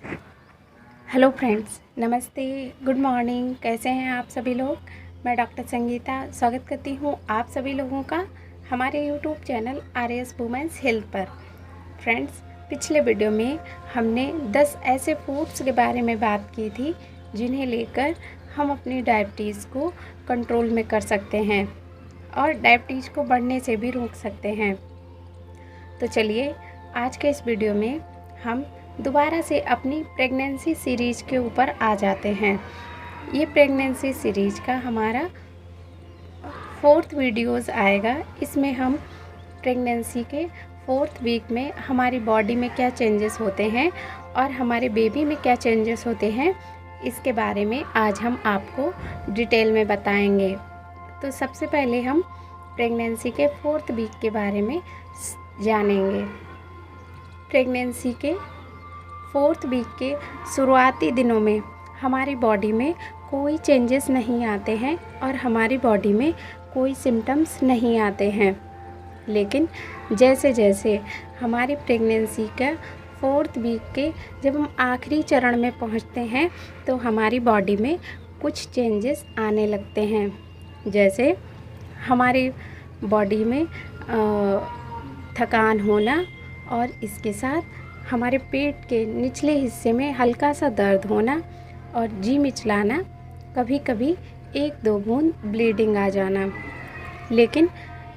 Hello friends, नमस्ते, good morning. कैसे हैं आप सभी लोग। मैं डॉक्टर संगीता स्वागत करती हूं आप सभी लोगों का हमारे YouTube channel RS women's health पर। फ्रेंड्स, पिछले वीडियो में हमने 10 ऐसे फूड्स के बारे में बात की थी जिन्हें लेकर हम अपनी डायबिटीज़ को कंट्रोल में कर सकते हैं और डायबिटीज़ को बढ़ने से भी रोक सकते हैं। तो चलिए आज के इस वीडियो में हम दोबारा से अपनी प्रेगनेंसी सीरीज़ के ऊपर आ जाते हैं। ये प्रेगनेंसी सीरीज़ का हमारा 4th वीडियोज़ आएगा। इसमें हम प्रेगनेंसी के 4th वीक में हमारी बॉडी में क्या चेंजेस होते हैं और हमारे बेबी में क्या चेंजेस होते हैं, इसके बारे में आज हम आपको डिटेल में बताएंगे। तो सबसे पहले हम प्रेगनेंसी के 4th वीक के बारे में जानेंगे। प्रेगनेंसी के 4th वीक के शुरुआती दिनों में हमारी बॉडी में कोई चेंजेस नहीं आते हैं और हमारी बॉडी में कोई सिम्टम्स नहीं आते हैं। लेकिन जैसे जैसे हमारी प्रेगनेंसी का 4th वीक के जब हम आखिरी चरण में पहुंचते हैं तो हमारी बॉडी में कुछ चेंजेस आने लगते हैं। जैसे हमारी बॉडी में थकान होना और इसके साथ हमारे पेट के निचले हिस्से में हल्का सा दर्द होना और जी मिचलाना, कभी कभी 1-2 बूंद ब्लीडिंग आ जाना। लेकिन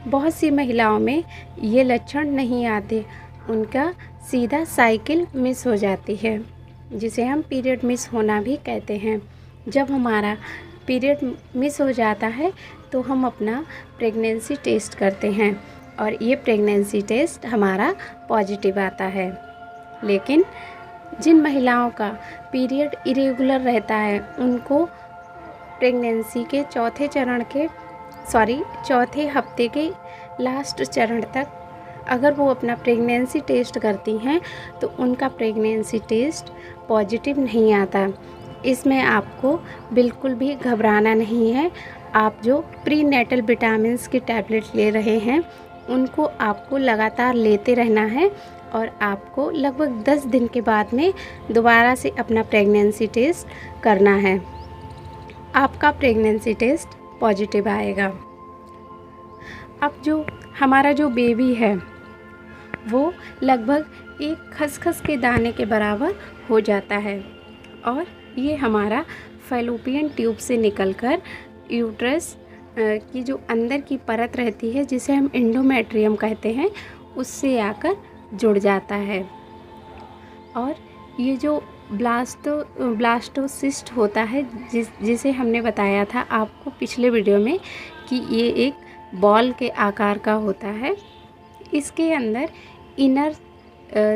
बहुत सी महिलाओं में ये लक्षण नहीं आते, उनका सीधा साइकिल मिस हो जाती है, जिसे हम पीरियड मिस होना भी कहते हैं। जब हमारा पीरियड मिस हो जाता है तो हम अपना प्रेगनेंसी टेस्ट करते हैं और ये प्रेगनेंसी टेस्ट हमारा पॉजिटिव आता है। लेकिन जिन महिलाओं का पीरियड इरेगुलर रहता है उनको प्रेगनेंसी के चौथे हफ्ते के लास्ट चरण तक अगर वो अपना प्रेगनेंसी टेस्ट करती हैं तो उनका प्रेगनेंसी टेस्ट पॉजिटिव नहीं आता। इसमें आपको बिल्कुल भी घबराना नहीं है। आप जो प्री नेटल विटामिन्स की टैबलेट ले रहे हैं उनको आपको लगातार लेते रहना है और आपको लगभग 10 दिन के बाद में दोबारा से अपना प्रेगनेंसी टेस्ट करना है। आपका प्रेगनेंसी टेस्ट पॉजिटिव आएगा। अब जो हमारा जो बेबी है वो लगभग एक खसखस के दाने के बराबर हो जाता है और ये हमारा फैलोपियन ट्यूब से निकलकर यूट्रस की जो अंदर की परत रहती है, जिसे हम एंडोमेट्रियम कहते हैं, उससे आकर जुड़ जाता है। और ये जो ब्लास्टोसिस्ट होता है, जिसे हमने बताया था आपको पिछले वीडियो में कि ये एक बॉल के आकार का होता है। इसके अंदर इनर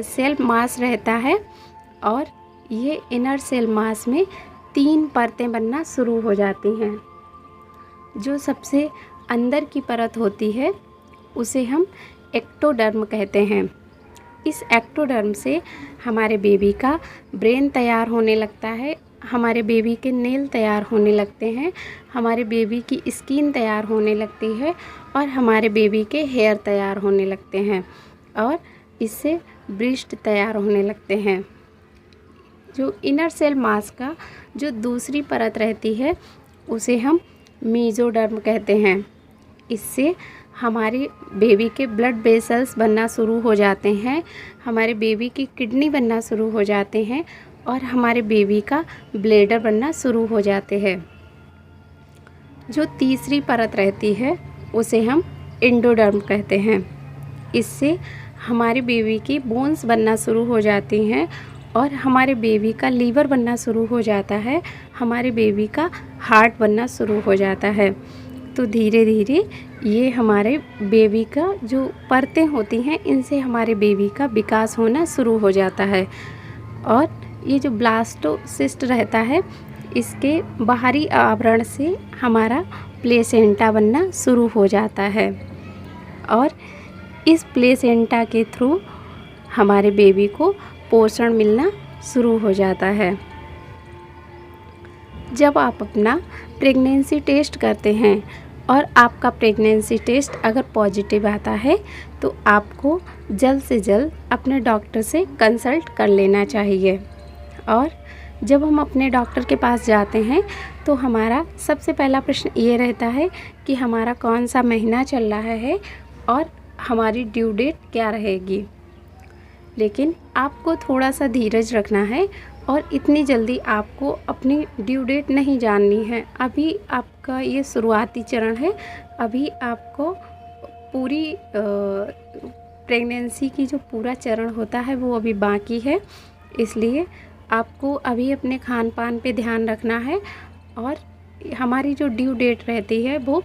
सेल मास रहता है और ये इनर सेल मास में 3 परतें बनना शुरू हो जाती हैं। जो सबसे अंदर की परत होती है उसे हम एक्टोडर्म कहते हैं। इस एक्टोडर्म से हमारे बेबी का ब्रेन तैयार होने लगता है, हमारे बेबी के नेल तैयार होने लगते हैं, हमारे बेबी की स्किन तैयार होने लगती है और हमारे बेबी के हेयर तैयार होने लगते हैं और इससे ब्रेस्ट तैयार होने लगते हैं। जो इनर सेल मास का जो दूसरी परत रहती है उसे हम मीजोडर्म कहते हैं। इससे हमारे बेबी के ब्लड वेसल्स बनना शुरू हो जाते हैं, हमारे बेबी की किडनी बनना शुरू हो जाते हैं और हमारे बेबी का ब्लैडर बनना शुरू हो जाते हैं। जो तीसरी परत रहती है उसे हम एंडोडर्म कहते हैं। इससे हमारे बेबी की बोन्स बनना शुरू हो जाती हैं और हमारे बेबी का लीवर बनना शुरू हो जाता है, हमारे बेबी का हार्ट बनना शुरू हो जाता है। तो धीरे धीरे ये हमारे बेबी का जो परतें होती हैं इनसे हमारे बेबी का विकास होना शुरू हो जाता है। और ये जो ब्लास्टोसिस्ट रहता है इसके बाहरी आवरण से हमारा प्लेसेंटा बनना शुरू हो जाता है और इस प्लेसेंटा के थ्रू हमारे बेबी को पोषण मिलना शुरू हो जाता है। जब आप अपना प्रेगनेंसी टेस्ट करते हैं और आपका प्रेगनेंसी टेस्ट अगर पॉजिटिव आता है तो आपको जल्द से जल्द अपने डॉक्टर से कंसल्ट कर लेना चाहिए। और जब हम अपने डॉक्टर के पास जाते हैं तो हमारा सबसे पहला प्रश्न ये रहता है कि हमारा कौन सा महीना चल रहा है और हमारी ड्यू डेट क्या रहेगी। लेकिन आपको थोड़ा सा धीरज रखना है और इतनी जल्दी आपको अपनी ड्यू डेट नहीं जाननी है। अभी आपका ये शुरुआती चरण है, अभी आपको पूरी प्रेगनेंसी की जो पूरा चरण होता है वो अभी बाकी है। इसलिए आपको अभी अपने खान पान पे ध्यान रखना है और हमारी जो ड्यू डेट रहती है वो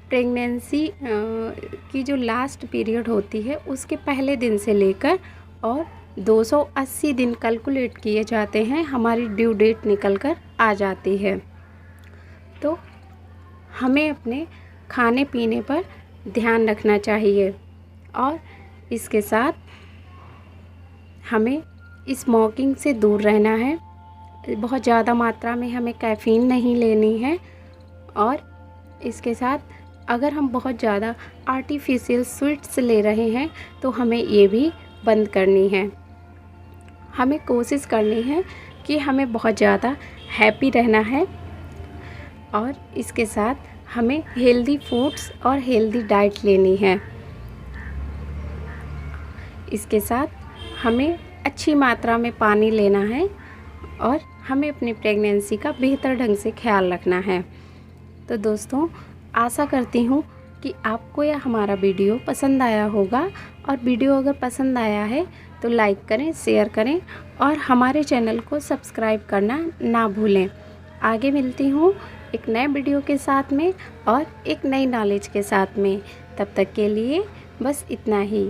प्रेगनेंसी की जो लास्ट पीरियड होती है उसके पहले दिन से लेकर और 280 दिन कैलकुलेट किए जाते हैं, हमारी ड्यू डेट निकल कर आ जाती है। तो हमें अपने खाने पीने पर ध्यान रखना चाहिए और इसके साथ हमें स्मोकिंग से दूर रहना है। बहुत ज़्यादा मात्रा में हमें कैफ़ीन नहीं लेनी है और इसके साथ अगर हम बहुत ज़्यादा आर्टिफिशियल स्वीट्स ले रहे हैं तो हमें ये भी बंद करनी है। हमें कोशिश करनी है कि हमें बहुत ज़्यादा हैप्पी रहना है और इसके साथ हमें हेल्दी फूड्स और हेल्दी डाइट लेनी है। इसके साथ हमें अच्छी मात्रा में पानी लेना है और हमें अपनी प्रेगनेंसी का बेहतर ढंग से ख्याल रखना है। तो दोस्तों, आशा करती हूँ कि आपको यह हमारा वीडियो पसंद आया होगा और वीडियो अगर पसंद आया है तो लाइक करें, शेयर करें और हमारे चैनल को सब्सक्राइब करना ना भूलें। आगे मिलती हूँ एक नए वीडियो के साथ में और एक नई नॉलेज के साथ में। तब तक के लिए बस इतना ही।